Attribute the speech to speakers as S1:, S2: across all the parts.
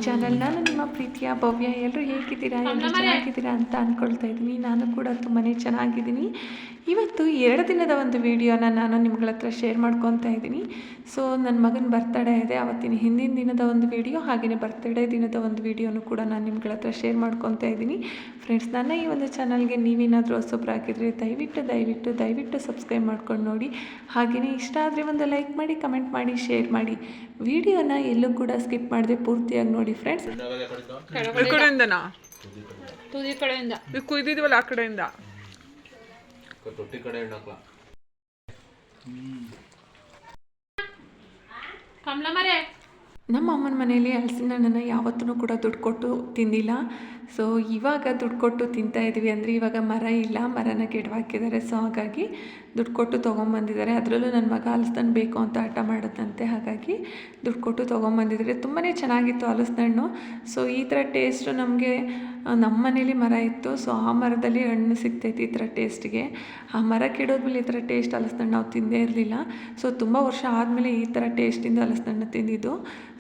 S1: Channel. ನಾನು ನಿಮ್ಮ ಪ್ರೀತಿಯ ಭವ್ಯ. ಎಲ್ಲರೂ ಹೇಗಿದ್ದೀರಾ? ಎಲ್ಲರೂ ಚೆನ್ನಾಗಿದ್ದೀರಾ ಅಂತ ಅಂದ್ಕೊಳ್ತಾ ಇದ್ದೀನಿ. ನಾನು ಕೂಡ ತುಂಬಾ ಚೆನ್ನಾಗಿದ್ದೀನಿ. ಇವತ್ತು 2 ದಿನದ ಒಂದು ವಿಡಿಯೋನ ನಾನು ನಿಮ್ಗಳ ಹತ್ರ ಶೇರ್ ಮಾಡ್ಕೊತಾ ಇದ್ದೀನಿ. ಸೊ ನನ್ನ ಮಗನ ಬರ್ತಡೇ ಇದೆ, ಅವತ್ತಿನ ಹಿಂದಿನ ದಿನದ ಒಂದು ವಿಡಿಯೋ ಹಾಗೆಯೇ ಬರ್ತಡೇ ದಿನದ ಒಂದು ವಿಡಿಯೋನು ಕೂಡ ನಾನು ನಿಮ್ಗಳ ಹತ್ರ ಶೇರ್ ಮಾಡ್ಕೊತಾ ಇದ್ದೀನಿ. ಫ್ರೆಂಡ್ಸ್, ನನ್ನ ಈ ಒಂದು ಚಾನಲ್ಗೆ ನೀವೇನಾದರೂ ಹೊಸಬ್ರಾಗಿದ್ದರೆ ದಯವಿಟ್ಟು ಸಬ್ಸ್ಕ್ರೈಬ್ ಮಾಡ್ಕೊಂಡು ನೋಡಿ. ಹಾಗೆಯೇ ಇಷ್ಟ ಆದರೆ ಒಂದು ಲೈಕ್ ಮಾಡಿ, ಕಮೆಂಟ್ ಮಾಡಿ, ಶೇರ್ ಮಾಡಿ. ವಿಡಿಯೋನ ಎಲ್ಲೂ ಕೂಡ ಸ್ಕಿಪ್ ಮಾಡದೆ ಪೂರ್ತಿಯಾಗಿ ನೋಡಿ ಫ್ರೆಂಡ್ಸ್.
S2: ಕುಯ್ದಿದ್ವಲ್ಲ ಆ ಕಡೆಯಿಂದ
S3: ತೊಟ್ಟಿ ಕಡೆ ಹೆಣ್ಣಾಕ್ಲ
S1: ನಮ್ಮ ಅಮ್ಮನ ಮನೆಯಲ್ಲಿ ಹಲಸಿನ ಹಣ್ಣನ್ನು ಯಾವತ್ತೂ ಕೂಡ ದುಡ್ಡು ಕೊಟ್ಟು ತಿಂದಿಲ್ಲ. ಸೊ ಇವಾಗ ದುಡ್ಡು ಕೊಟ್ಟು ತಿಂತಾಯಿದ್ವಿ. ಅಂದರೆ ಇವಾಗ ಮರ ಇಲ್ಲ, ಮರನ ಕೆಡವಾಕಿದ್ದಾರೆ. ಸೊ ಹಾಗಾಗಿ ದುಡ್ಡು ಕೊಟ್ಟು ತೊಗೊಂಬಂದಿದ್ದಾರೆ. ಅದರಲ್ಲೂ ನನ್ನ ಮಗ ಹಲಸಿನ ಬೇಕು ಅಂತ ಹಠ ಮಾಡುತ್ತಂತೆ, ಹಾಗಾಗಿ ದುಡ್ಡು ಕೊಟ್ಟು ತೊಗೊಂಬಂದಿದ್ದಾರೆ. ತುಂಬಾ ಚೆನ್ನಾಗಿತ್ತು ಹಲಸಿನ ಹಣ್ಣು. ಸೊ ಈ ಥರ ಟೇಸ್ಟು ನಮಗೆ ನಮ್ಮ ಮನೇಲಿ ಮರ ಇತ್ತು. ಸೊ ಆ ಮರದಲ್ಲಿ ಹಣ್ಣು ಸಿಗ್ತೈತಿ ಈ ಥರ ಟೇಸ್ಟಿಗೆ. ಆ ಮರ ಕೆಡೋದ್ಮೇಲೆ ಈ ಥರ ಟೇಸ್ಟ್ ಹಲಸಿನ ಹಣ್ಣು ನಾವು ತಿಂದೇ ಇರಲಿಲ್ಲ. ಸೊ ತುಂಬ ವರ್ಷ ಆದಮೇಲೆ ಈ ಥರ ಟೇಸ್ಟಿಂದ ಹಲಸಿನ ಹಣ್ಣು ತಿಂದಿದ್ದು.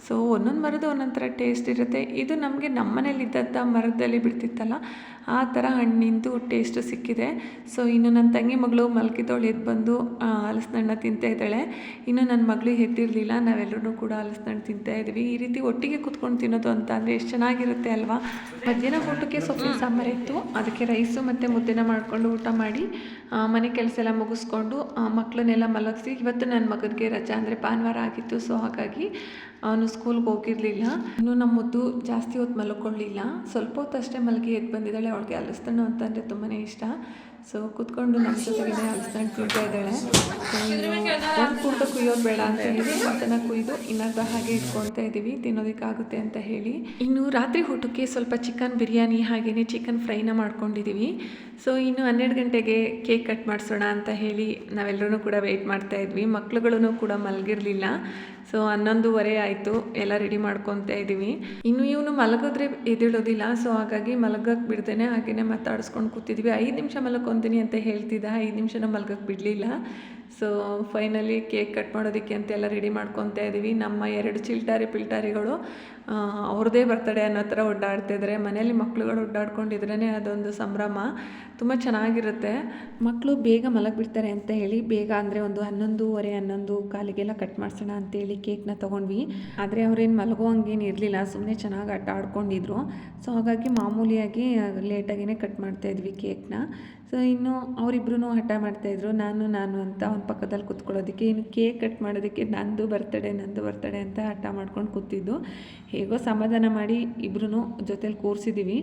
S1: ಸೊ ಒಂದೊಂದು ಮರದ ಒಂದೊಂದು ಥರ ಟೇಸ್ಟ್ ಇರುತ್ತೆ. ಇದು ನಮಗೆ ನಮ್ಮ ಮನೇಲಿ ಇದ್ದಂಥ ಮರದಲ್ಲಿ ಬಿಡ್ತಿತ್ತಲ್ಲ ಆ ಥರ ಹಣ್ಣಿಂದು ಟೇಸ್ಟು ಸಿಕ್ಕಿದೆ. ಸೊ ಇನ್ನು ನನ್ನ ತಂಗಿ ಮಗಳು ಮಲ್ಗಿದವಳು ಎದ್ದು ಬಂದು ಹಲಸಿನ ಹಣ್ಣು ತಿಂತಾ ಇದ್ದಾಳೆ. ಇನ್ನು ನನ್ನ ಮಗಳು ಎದ್ದಿರಲಿಲ್ಲ. ನಾವೆಲ್ಲರೂ ಕೂಡ ಹಲಸಿನ ಹಣ್ಣು ತಿಂತಾಯಿದ್ವಿ. ಈ ರೀತಿ ಒಟ್ಟಿಗೆ ಕೂತ್ಕೊಂಡು ತಿನ್ನೋದು ಅಂತ ಅಂದರೆ ಎಷ್ಟು ಚೆನ್ನಾಗಿರುತ್ತೆ ಅಲ್ವಾ. ಮಧ್ಯಾಹ್ನ ಊಟಕ್ಕೆ ಸೊಪ್ಪಿನ ಸಾಂಬಾರು ಇತ್ತು, ಅದಕ್ಕೆ ರೈಸು ಮತ್ತು ಮುದ್ದೆನ ಮಾಡಿಕೊಂಡು ಊಟ ಮಾಡಿ ಮನೆ ಕೆಲಸ ಎಲ್ಲ ಮುಗಿಸ್ಕೊಂಡು ಮಕ್ಕಳನ್ನೆಲ್ಲ ಮಲಗಿಸಿ. ಇವತ್ತು ನನ್ನ ಮಗನಿಗೆ ರಜಾ, ಅಂದರೆ ಭಾನುವಾರ ಆಗಿತ್ತು. ಸೊ ಹಾಗಾಗಿ ಅವನು ಸ್ಕೂಲ್ಗೆ ಹೋಗಿರಲಿಲ್ಲ. ಇನ್ನು ನಮ್ಮ ಮುದ್ದು ಜಾಸ್ತಿ ಹೊತ್ತು ಮಲ್ಕೊಳ್ಳಿಲ್ಲ, ಸ್ವಲ್ಪ ಹೊತ್ತು ಅಷ್ಟೇ ಮಲಗಿ ಎದ್ದು ಬಂದಿದ್ದಾಳೆ. ಅವಳಿಗೆ ಹಲಸಿನ ಹಣ್ಣು ಅಂತಂದರೆ ತುಂಬಾ ಇಷ್ಟ. ಸೊ ಕೂತ್ಕೊಂಡು ನಮ್ಮ ಜೊತೆಗೆ ಹಲಸಿನ ಹಣ್ಣು ತಿಂತಾ ಇದ್ದಾಳೆ. ಒಂದು ಕೂಡ ಕುಯ್ಯೋದು ಬೇಡ ಅಂತ ಹೇಳಿ ಅದನ್ನು ಕುಯ್ದು ಇನ್ನರ್ಧ ಹಾಗೆ ಇಟ್ಕೊಳ್ತಾ ಇದ್ದೀವಿ, ತಿನ್ನೋದಕ್ಕಾಗುತ್ತೆ ಅಂತ ಹೇಳಿ. ಇನ್ನು ರಾತ್ರಿ ಊಟಕ್ಕೆ ಸ್ವಲ್ಪ ಚಿಕನ್ ಬಿರಿಯಾನಿ ಹಾಗೆಯೇ ಚಿಕನ್ ಫ್ರೈನ ಮಾಡ್ಕೊಂಡಿದ್ದೀವಿ. ಸೊ ಇನ್ನು 12 ಗಂಟೆಗೆ ಕೇಕ್ ಕಟ್ ಮಾಡಿಸೋಣ ಅಂತ ಹೇಳಿ ನಾವೆಲ್ಲರೂ ಕೂಡ ವೆಯ್ಟ್ ಮಾಡ್ತಾಯಿದ್ವಿ. ಮಕ್ಳುಗಳೂ ಕೂಡ ಮಲಗಿರಲಿಲ್ಲ. ಸೊ 11:15 ಆಯಿತು, ಎಲ್ಲ ರೆಡಿ ಮಾಡ್ಕೊತಾ ಇದ್ದೀವಿ. ಇನ್ನು ಇವನು ಮಲಗಿದ್ರೆ ಎದ್ದೇಳೋದಿಲ್ಲ. ಸೊ ಹಾಗಾಗಿ ಮಲಗಕ್ಕೆ ಬಿಡ್ದೇನೆ ಹಾಗೆಯೇ ಮಾತಾಡಿಸ್ಕೊಂಡು ಕೂತಿದ್ವಿ. 5 ನಿಮಿಷ ಮಲಗ್ಕೊತೀನಿ ಅಂತ ಹೇಳ್ತಿದ್ದ, 5 ನಿಮಿಷನ ಮಲಗಕ್ಕೆ ಬಿಡಲಿಲ್ಲ. ಸೊ ಫೈನಲಿ ಕೇಕ್ ಕಟ್ ಮಾಡೋದಕ್ಕೆ ಅಂತೆಲ್ಲ ರೆಡಿ ಮಾಡ್ಕೊತಾ ಇದ್ದೀವಿ. ನಮ್ಮ 2 ಪಿಲ್ಟಾರಿಗಳು ಅವ್ರದ್ದೇ ಬರ್ತಡೇ ಅನ್ನೋ ಥರ ಓಡಾಡ್ತಿದ್ದಾರೆ. ಮನೇಲಿ ಮಕ್ಳುಗಳು ಓಡಾಡ್ಕೊಂಡಿದ್ರೇ ಅದೊಂದು ಸಂಭ್ರಮ, ತುಂಬ ಚೆನ್ನಾಗಿರುತ್ತೆ. ಮಕ್ಕಳು ಬೇಗ ಮಲಗಿಬಿಡ್ತಾರೆ ಅಂತ ಹೇಳಿ ಬೇಗ ಅಂದರೆ ಒಂದು 11:30 11:15 ಕಟ್ ಮಾಡಿಸೋಣ ಅಂತೇಳಿ ಕೇಕ್ನ ತೊಗೊಂಡ್ವಿ. ಆದರೆ ಅವ್ರೇನು ಮಲಗುವಂಗೇನು ಇರಲಿಲ್ಲ, ಸುಮ್ಮನೆ ಚೆನ್ನಾಗಿ ಆಟ ಆಡ್ಕೊಂಡಿದ್ರು. ಸೊ ಹಾಗಾಗಿ ಮಾಮೂಲಿಯಾಗಿ ಲೇಟಾಗಿಯೇ ಕಟ್ ಮಾಡ್ತಾಯಿದ್ವಿ ಕೇಕ್ನ. ಸೊ ಇನ್ನು ಅವರಿಬ್ರು ಹಠ ಮಾಡ್ತಾಯಿದ್ರು, ನಾನು ಅಂತ ಅವ್ನ ಪಕ್ಕದಲ್ಲಿ ಕೂತ್ಕೊಳ್ಳೋದಕ್ಕೆ. ಇನ್ನು ಕೇಕ್ ಕಟ್ ಮಾಡೋದಕ್ಕೆ ನಂದು ಬರ್ತಡೇ ಅಂತ ಹಠ ಮಾಡ್ಕೊಂಡು ಕೂತಿದ್ದು. ಹೇಗೋ ಸಮಾಧಾನ ಮಾಡಿ ಇಬ್ರು ಜೊತೆಲಿ ಕೂರಿಸಿದ್ದೀವಿ.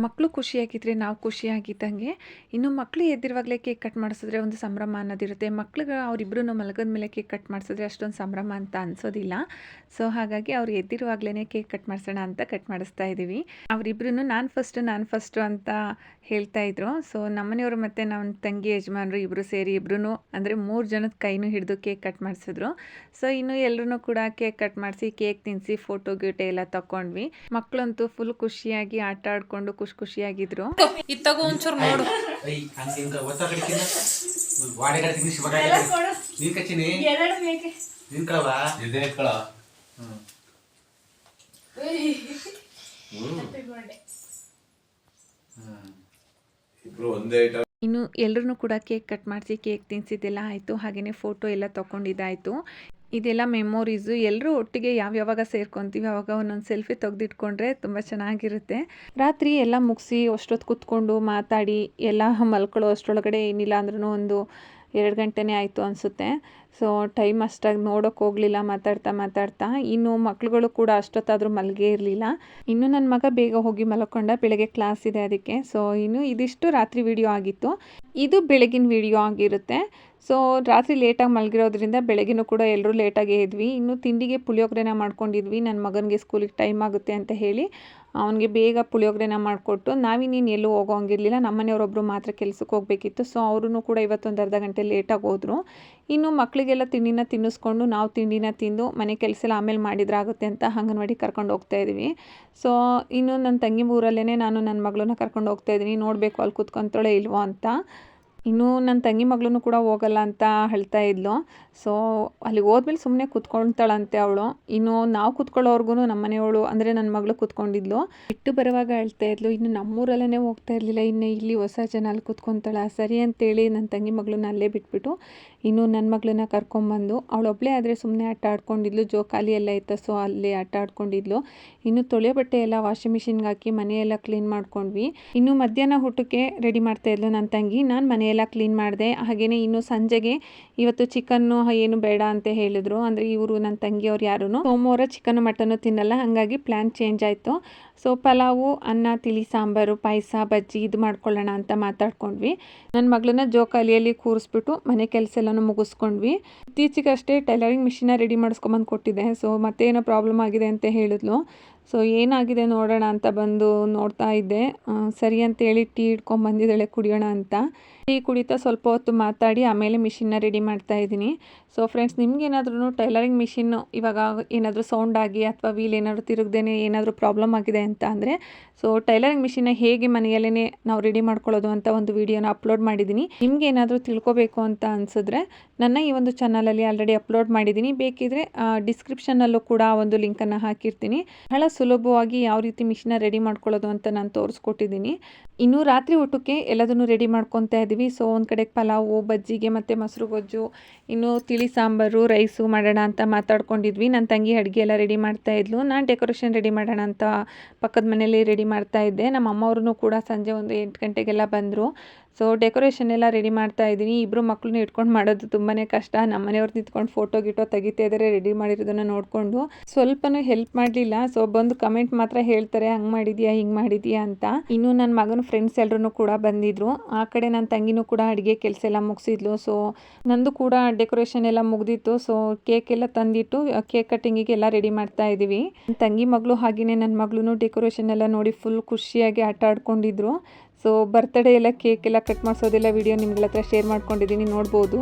S1: ಮಕ್ಕಳು ಖುಷಿಯಾಗಿದ್ದರೆ ನಾವು ಖುಷಿಯಾಗಿದ್ದಂಗೆ. ಇನ್ನು ಮಕ್ಕಳು ಎದ್ದಿರುವಾಗಲೇ ಕೇಕ್ ಕಟ್ ಮಾಡಿಸಿದ್ರೆ ಒಂದು ಸಂಭ್ರಮ ಅನ್ನೋದಿರುತ್ತೆ. ಮಕ್ಳಿಗೆ ಅವರಿಬ್ಬರೂ ಮಲಗದ ಮೇಲೆ ಕೇಕ್ ಕಟ್ ಮಾಡಿಸಿದ್ರೆ ಅಷ್ಟೊಂದು ಸಂಭ್ರಮ ಅಂತ ಅನಿಸೋದಿಲ್ಲ. ಸೊ ಹಾಗಾಗಿ ಅವ್ರು ಎದ್ದಿರುವಾಗಲೇ ಕೇಕ್ ಕಟ್ ಮಾಡಿಸೋಣ ಅಂತ ಕಟ್ ಮಾಡಿಸ್ತಾ ಇದ್ದೀವಿ. ಅವರಿಬ್ರು ನಾನು ಫಸ್ಟು ಅಂತ ಹೇಳ್ತಾಯಿದ್ರು. ಸೊ ನಮ್ಮನೆಯವರು ಮತ್ತು ನಮ್ಮ ತಂಗಿ ಯಜಮಾನರು ಇಬ್ಬರು ಸೇರಿ ಅಂದರೆ 3 ಜನದ ಕೈನೂ ಹಿಡಿದು ಕೇಕ್ ಕಟ್ ಮಾಡಿಸಿದ್ರು. ಸೊ ಇನ್ನು ಎಲ್ಲರೂ ಕೂಡ ಕೇಕ್ ಕಟ್ ಮಾಡಿಸಿ ಕೇಕ್ ತಿನ್ನಿಸಿ ಫೋಟೋ ಗೀಟೆ ಎಲ್ಲ ತಗೊಂಡ್ವಿ. ಮಕ್ಕಳಂತೂ ಫುಲ್ ಖುಷಿಯಾಗಿ ಆಟ ಆಡ್ಕೊಂಡು ಖುಷಿಯಾಗಿದ್ರು.
S2: ಇತ್ತಾಗ ಒಂಚೂರು ನೋಡು.
S1: ಇನ್ನು ಎಲ್ಲರೂ ಕೂಡ ಕೇಕ್ ಕಟ್ ಮಾಡಿಸಿ ಕೇಕ್ ತಿನ್ನಿಸಿದ್ದೆಲ್ಲ ಆಯಿತು. ಹಾಗೆಯೇ ಫೋಟೋ ಎಲ್ಲ ತೊಗೊಂಡಿದ್ದಾಯಿತು. ಇದೆಲ್ಲ ಮೆಮೊರೀಸು. ಎಲ್ಲರೂ ಒಟ್ಟಿಗೆ ಯಾವಾಗ ಸೇರ್ಕೊತೀವಿ ಆವಾಗ ಒಂದೊಂದು ಸೆಲ್ಫಿ ತೆಗೆದಿಟ್ಕೊಂಡ್ರೆ ತುಂಬ ಚೆನ್ನಾಗಿರುತ್ತೆ. ರಾತ್ರಿ ಎಲ್ಲ ಮುಗಿಸಿ ಅಷ್ಟೊತ್ತು ಕೂತ್ಕೊಂಡು ಮಾತಾಡಿ ಎಲ್ಲ ಮಲ್ಕೊಳ್ಳೋ ಅಷ್ಟರೊಳಗಡೆ ಏನಿಲ್ಲ ಅಂದ್ರೂ ಒಂದು 2 ಗಂಟೆನೇ ಆಯಿತು ಅನಿಸುತ್ತೆ. ಸೊ ಟೈಮ್ ಅಷ್ಟಾಗಿ ನೋಡೋಕೆ ಹೋಗಲಿಲ್ಲ ಮಾತಾಡ್ತಾ. ಇನ್ನು ಮಕ್ಳುಗಳು ಕೂಡ ಅಷ್ಟೊತ್ತಾದರೂ ಮಲಗೇ ಇರಲಿಲ್ಲ. ಇನ್ನು ನನ್ನ ಮಗ ಬೇಗ ಹೋಗಿ ಮಲ್ಕೊಂಡ, ಬೆಳಗ್ಗೆ ಕ್ಲಾಸ್ ಇದೆ ಅದಕ್ಕೆ. ಸೊ ಇನ್ನು ಇದಿಷ್ಟು ರಾತ್ರಿ ವಿಡಿಯೋ ಆಗಿತ್ತು. ಇದು ಬೆಳಗಿನ ವಿಡಿಯೋ ಆಗಿರುತ್ತೆ. ಸೊ ರಾತ್ರಿ ಲೇಟಾಗಿ ಮಲಗಿರೋದ್ರಿಂದ ಬೆಳಗ್ಗೆನೂ ಕೂಡ ಎಲ್ಲರೂ ಲೇಟಾಗೇ ಇದ್ವಿ. ಇನ್ನು ತಿಂಡಿಗೆ ಪುಳಿಯೋಗರೆನ ಮಾಡ್ಕೊಂಡಿದ್ವಿ. ನನ್ನ ಮಗನಿಗೆ ಸ್ಕೂಲಿಗೆ ಟೈಮ್ ಆಗುತ್ತೆ ಅಂತ ಹೇಳಿ ಅವನಿಗೆ ಬೇಗ ಪುಳಿಯೋಗರೆನ ಮಾಡಿಕೊಟ್ಟು ನಾವಿನ್ನೇನು ಎಲ್ಲೂ ಹೋಗೋಂಗಿರಲಿಲ್ಲ. ನಮ್ಮನೆಯವರೊಬ್ಬರು ಮಾತ್ರ ಕೆಲಸಕ್ಕೆ ಹೋಗಬೇಕಿತ್ತು. ಸೊ ಅವರೂ ಕೂಡ ಇವತ್ತೊಂದು ಅರ್ಧ ಗಂಟೆ ಲೇಟಾಗಿ ಹೋದರು. ಇನ್ನು ಮಕ್ಕಳಿಗೆಲ್ಲ ತಿಂಡಿನ ತಿನ್ನಿಸ್ಕೊಂಡು ನಾವು ತಿಂಡಿನ ತಿಂದು ಮನೆ ಕೆಲಸ ಎಲ್ಲ ಆಮೇಲೆ ಮಾಡಿದ್ರಾಗುತ್ತೆ ಅಂತ ಅಂಗನವಾಡಿ ಕರ್ಕೊಂಡು ಹೋಗ್ತಾ ಇದ್ದೀವಿ. ಸೊ ಇನ್ನು ನನ್ನ ತಂಗಿ ಊರಲ್ಲೇ ನಾನು ನನ್ನ ಮಗಳನ್ನ ಕರ್ಕೊಂಡು ಹೋಗ್ತಾ ಇದ್ದೀನಿ. ನೋಡಬೇಕು ಅಲ್ಲಿ ಕೂತ್ಕೊಂತಾಳೆ ಇಲ್ವೋ ಅಂತ. ಇನ್ನು ನನ್ನ ತಂಗಿ ಮಗಳೂ ಕೂಡ ಹೋಗಲ್ಲ ಅಂತ ಹೇಳ್ತಾ ಇದ್ಲು. ಸೊ ಅಲ್ಲಿಗೆ ಹೋದ್ಮೇಲೆ ಸುಮ್ಮನೆ ಕೂತ್ಕೊಳ್ತಾಳಂತೆ ಅವಳು. ಇನ್ನು ನಾವು ಕೂತ್ಕೊಳ್ಳೋರ್ಗು ನಮ್ಮ ಮನೆಯವಳು ಅಂದರೆ ನನ್ನ ಮಗಳು ಕೂತ್ಕೊಂಡಿದ್ಲು. ಬಿಟ್ಟು ಬರುವಾಗ ಹೇಳ್ತಾ ಇದ್ಲು, ಇನ್ನು ನಮ್ಮೂರಲ್ಲೇ ಹೋಗ್ತಾ ಇರಲಿಲ್ಲ, ಇನ್ನು ಇಲ್ಲಿ ಹೊಸ ಜನ ಅಲ್ಲಿ ಕೂತ್ಕೊತಾಳ. ಸರಿ ಅಂತೇಳಿ ನನ್ನ ತಂಗಿ ಮಗಳನ್ನ ಅಲ್ಲೇ ಬಿಟ್ಬಿಟ್ಟು ಇನ್ನು ನನ್ನ ಮಗಳನ್ನ ಕರ್ಕೊಂಬಂದು ಅವಳೊಬ್ಬಳೇ ಆದರೆ ಸುಮ್ಮನೆ ಆಟ ಆಡ್ಕೊಂಡಿದ್ಲು. ಜೋಕಾಲಿ ಎಲ್ಲ ಇತ್ತು, ಸೊ ಅಲ್ಲಿ ಆಟ ಆಡ್ಕೊಂಡಿದ್ಲು. ಇನ್ನು ತೊಳೆ ಬಟ್ಟೆ ಎಲ್ಲ ವಾಷಿಂಗ್ ಮಿಷಿನ್ಗೆ ಹಾಕಿ ಮನೆಯೆಲ್ಲ ಕ್ಲೀನ್ ಮಾಡ್ಕೊಂಡ್ವಿ. ಇನ್ನು ಮಧ್ಯಾಹ್ನ ಊಟಕ್ಕೆ ರೆಡಿ ಮಾಡ್ತಾ ಇದ್ಲು ನನ್ನ ತಂಗಿ. ನಾನು ಮನೆಯೆಲ್ಲ ಕ್ಲೀನ್ ಮಾಡಿದೆ. ಹಾಗೆಯೇ ಇನ್ನು ಸಂಜೆಗೆ ಇವತ್ತು ಚಿಕನ್ನು ಏನು ಬೇಡ ಅಂತ ಹೇಳಿದ್ರು. ಅಂದರೆ ಇವರು ನನ್ನ ತಂಗಿಯವ್ರು ಯಾರೂ ಸೋಮವಾರ ಚಿಕನ್ನು ಮಟನ್ನು ತಿನ್ನಲ್ಲ, ಹಾಗಾಗಿ ಪ್ಲ್ಯಾನ್ ಚೇಂಜ್ ಆಯಿತು. ಸೊ ಪಲಾವು, ಅನ್ನ, ತಿಳಿ ಸಾಂಬಾರು, ಪಾಯಸ, ಬಜ್ಜಿ ಇದು ಮಾಡ್ಕೊಳ್ಳೋಣ ಅಂತ ಮಾತಾಡ್ಕೊಂಡ್ವಿ. ನನ್ನ ಮಗಳನ್ನ ಜೋಕಾಲಿಯಲ್ಲಿ ಕೂರಿಸ್ಬಿಟ್ಟು ಮನೆ ಕೆಲಸ ಎಲ್ಲನೂ ಮುಗಿಸ್ಕೊಂಡ್ವಿ. ಇತ್ತೀಚೆಗಷ್ಟೇ ಟೈಲರಿಂಗ್ ಮಿಷಿನ ರೆಡಿ ಮಾಡಿಸ್ಕೊಂಬಂದು ಕೊಟ್ಟಿದ್ದೆ. ಸೊ ಮತ್ತೇನೋ ಪ್ರಾಬ್ಲಮ್ ಆಗಿದೆ ಅಂತ ಹೇಳಿದ್ಲು. ಸೊ ಏನಾಗಿದೆ ನೋಡೋಣ ಅಂತ ಬಂದು ನೋಡ್ತಾ ಇದ್ದೆ. ಸರಿ ಅಂತೇಳಿ ಟೀ ಇಟ್ಕೊಂಬಂದಿದ್ದಾಳೆ ಕುಡಿಯೋಣ ಅಂತ. ಟೀ ಕುಡಿತಾ ಸ್ವಲ್ಪ ಹೊತ್ತು ಮಾತಾಡಿ ಆಮೇಲೆ ಮಿಷಿನ್ನ ರೆಡಿ ಮಾಡ್ತಾ ಇದ್ದೀನಿ. ಸೊ ಫ್ರೆಂಡ್ಸ್, ನಿಮ್ಗೇನಾದ್ರೂ ಟೈಲರಿಂಗ್ ಮಿಷಿನ್ನು ಇವಾಗ ಏನಾದರೂ ಸೌಂಡ್ ಆಗಿ ಅಥವಾ ವೀಲ್ ಏನಾದರೂ ತಿರುಗ್ದೇನೆ ಏನಾದರೂ ಪ್ರಾಬ್ಲಮ್ ಆಗಿದೆ ಅಂತ ಅಂದರೆ ಸೊ ಟೈಲರಿಂಗ್ ಮಿಷಿನ್ನ ಹೇಗೆ ಮನೆಯಲ್ಲೇ ನಾವು ರೆಡಿ ಮಾಡ್ಕೊಳ್ಳೋದು ಅಂತ ಒಂದು ವಿಡಿಯೋನ ಅಪ್ಲೋಡ್ ಮಾಡಿದ್ದೀನಿ. ನಿಮ್ಗೆ ಏನಾದರೂ ತಿಳ್ಕೊಬೇಕು ಅಂತ ಅನಿಸಿದ್ರೆ ನನ್ನ ಈ ಒಂದು ಚಾನಲಲ್ಲಿ ಆಲ್ರೆಡಿ ಅಪ್ಲೋಡ್ ಮಾಡಿದ್ದೀನಿ. ಬೇಕಿದ್ರೆ ಡಿಸ್ಕ್ರಿಪ್ಷನ್ನಲ್ಲೂ ಕೂಡ ಒಂದು ಲಿಂಕನ್ನು ಹಾಕಿರ್ತೀನಿ. ಬಹಳ ಸುಲಭವಾಗಿ ಯಾವ ರೀತಿ ಮಿಷಿನ ರೆಡಿ ಮಾಡ್ಕೊಳ್ಳೋದು ಅಂತ ನಾನು ತೋರಿಸ್ಕೊಟ್ಟಿದ್ದೀನಿ. ಇನ್ನು ರಾತ್ರಿ ಊಟಕ್ಕೆ ಎಲ್ಲದನ್ನು ರೆಡಿ ಮಾಡ್ಕೊತಾ ಇದ್ದೀವಿ. ಸೊ ಒಂದು ಕಡೆಗೆ ಪಲಾವು, ಬಜ್ಜಿಗೆ ಮತ್ತು ಮೊಸರು ಗೊಜ್ಜು, ಇನ್ನು ತಿಳಿ ಸಾಂಬಾರು, ರೈಸು ಮಾಡೋಣ ಅಂತ ಮಾತಾಡ್ಕೊಂಡಿದ್ವಿ. ನನ್ನ ತಂಗಿ ಅಡುಗೆ ಎಲ್ಲ ರೆಡಿ ಮಾಡ್ತಾ ಇದ್ಲು. ನಾನು ಡೆಕೋರೇಷನ್ ರೆಡಿ ಮಾಡೋಣ ಅಂತ ಪಕ್ಕದ ಮನೆಯಲ್ಲಿ ರೆಡಿ ಮಾಡ್ತಾ ಇದ್ದೆ. ನಮ್ಮ ಅಮ್ಮವ್ರೂ ಕೂಡ ಸಂಜೆ ಒಂದು 8 ಗಂಟೆಗೆಲ್ಲ ಬಂದರು. ಸೊ ಡೆಕೋರೇಷನ್ ಎಲ್ಲ ರೆಡಿ ಮಾಡ್ತಾ ಇದ್ದೀನಿ. ಇಬ್ಬರು ಮಕ್ಕಳನ್ನ ಇಟ್ಕೊಂಡು ಮಾಡೋದು ತುಂಬಾ ಕಷ್ಟ. ನಮ್ಮ ಮನೆಯವ್ರು ನಿಂತ್ಕೊಂಡು ಫೋಟೋ ತೆಗಿತಾ ಇದ್ದಾರೆ ರೆಡಿ ಮಾಡಿರೋದನ್ನು ನೋಡಿಕೊಂಡು. ಸ್ವಲ್ಪನೂ ಹೆಲ್ಪ್ ಮಾಡಲಿಲ್ಲ. ಸೊ ಬಂದು ಕಮೆಂಟ್ ಮಾತ್ರ ಹೇಳ್ತಾರೆ, ಹಂಗೆ ಮಾಡಿದ್ಯಾ ಹಿಂಗೆ ಮಾಡಿದ್ಯಾ ಅಂತ. ಇನ್ನು ನನ್ನ ಮಗನ ಫ್ರೆಂಡ್ಸ್ ಎಲ್ಲರೂ ಕೂಡ ಬಂದಿದ್ರು. ಆ ಕಡೆ ನನ್ನ ತಂಗಿನೂ ಕೂಡ ಅಡುಗೆ ಕೆಲಸ ಎಲ್ಲ ಮುಗಿಸಿದ್ಲು. ಸೊ ನಂದು ಕೂಡ ಡೆಕೋರೇಷನ್ ಎಲ್ಲ ಮುಗ್ದಿತ್ತು. ಸೊ ಕೇಕ್ ಎಲ್ಲ ತಂದಿಟ್ಟು ಕೇಕ್ ಕಟ್ಟಿಂಗಿಗೆ ಎಲ್ಲ ರೆಡಿ ಮಾಡ್ತಾ ಇದ್ದೀವಿ. ನನ್ನ ತಂಗಿ ಮಗಳು ಹಾಗೆಯೇ ನನ್ನ ಮಗಳು ಡೆಕೋರೇಷನ್ ಎಲ್ಲ ನೋಡಿ ಫುಲ್ ಖುಷಿಯಾಗಿ ಆಟ ಆಡ್ಕೊಂಡಿದ್ರು. ಸೊ ಬರ್ತ್ಡೇ ಎಲ್ಲ ಕೇಕ್ ಎಲ್ಲ ಕಟ್ ಮಾಡಿಸೋದೆಲ್ಲ ವಿಡಿಯೋ ನಿಮ್ಗಳ ಹತ್ರ ಶೇರ್ ಮಾಡ್ಕೊಂಡಿದ್ದೀನಿ, ನೋಡ್ಬೋದು.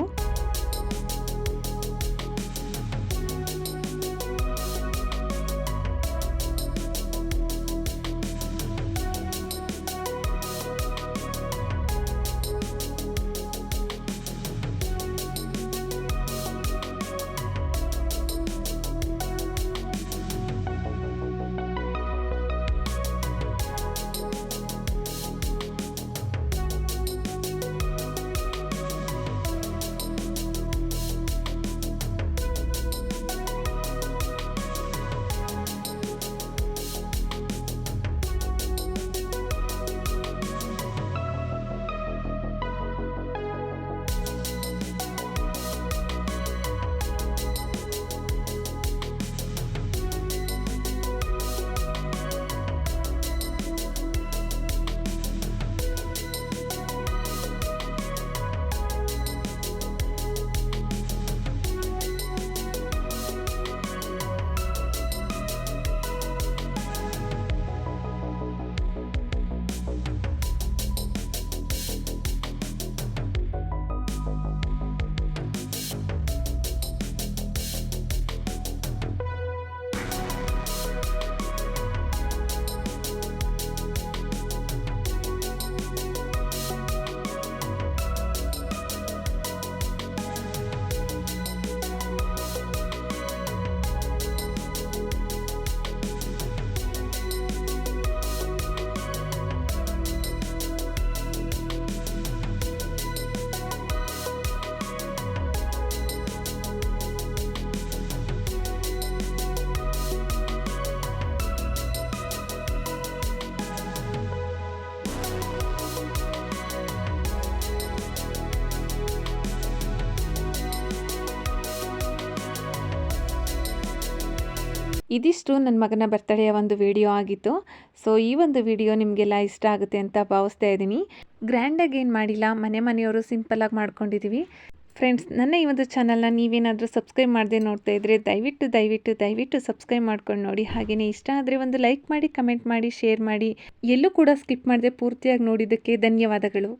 S1: ಇದಿಷ್ಟು ನನ್ನ ಮಗನ ಬರ್ತಡೆಯ ಒಂದು ವಿಡಿಯೋ ಆಗಿತ್ತು. ಸೊ ಈ ಒಂದು ವಿಡಿಯೋ ನಿಮಗೆಲ್ಲ ಇಷ್ಟ ಆಗುತ್ತೆ ಅಂತ ಭಾವಿಸ್ತಾ ಇದ್ದೀನಿ. ಗ್ರ್ಯಾಂಡಾಗಿ ಏನು ಮಾಡಿಲ್ಲ, ಮನೆಯವರು ಸಿಂಪಲ್ಲಾಗಿ ಮಾಡ್ಕೊಂಡಿದ್ದೀವಿ. ಫ್ರೆಂಡ್ಸ್, ನನ್ನ ಈ ಒಂದು ಚಾನಲ್ನ ನೀವೇನಾದರೂ ಸಬ್ಸ್ಕ್ರೈಬ್ ಮಾಡದೆ ನೋಡ್ತಾ ಇದ್ದರೆ ದಯವಿಟ್ಟು ಸಬ್ಸ್ಕ್ರೈಬ್ ಮಾಡ್ಕೊಂಡು ನೋಡಿ. ಹಾಗೆಯೇ ಇಷ್ಟ ಆದರೆ ಒಂದು ಲೈಕ್ ಮಾಡಿ, ಕಮೆಂಟ್ ಮಾಡಿ, ಶೇರ್ ಮಾಡಿ. ಎಲ್ಲೂ ಕೂಡ ಸ್ಕಿಪ್ ಮಾಡದೆ ಪೂರ್ತಿಯಾಗಿ ನೋಡಿದ್ದಕ್ಕೆ ಧನ್ಯವಾದಗಳು.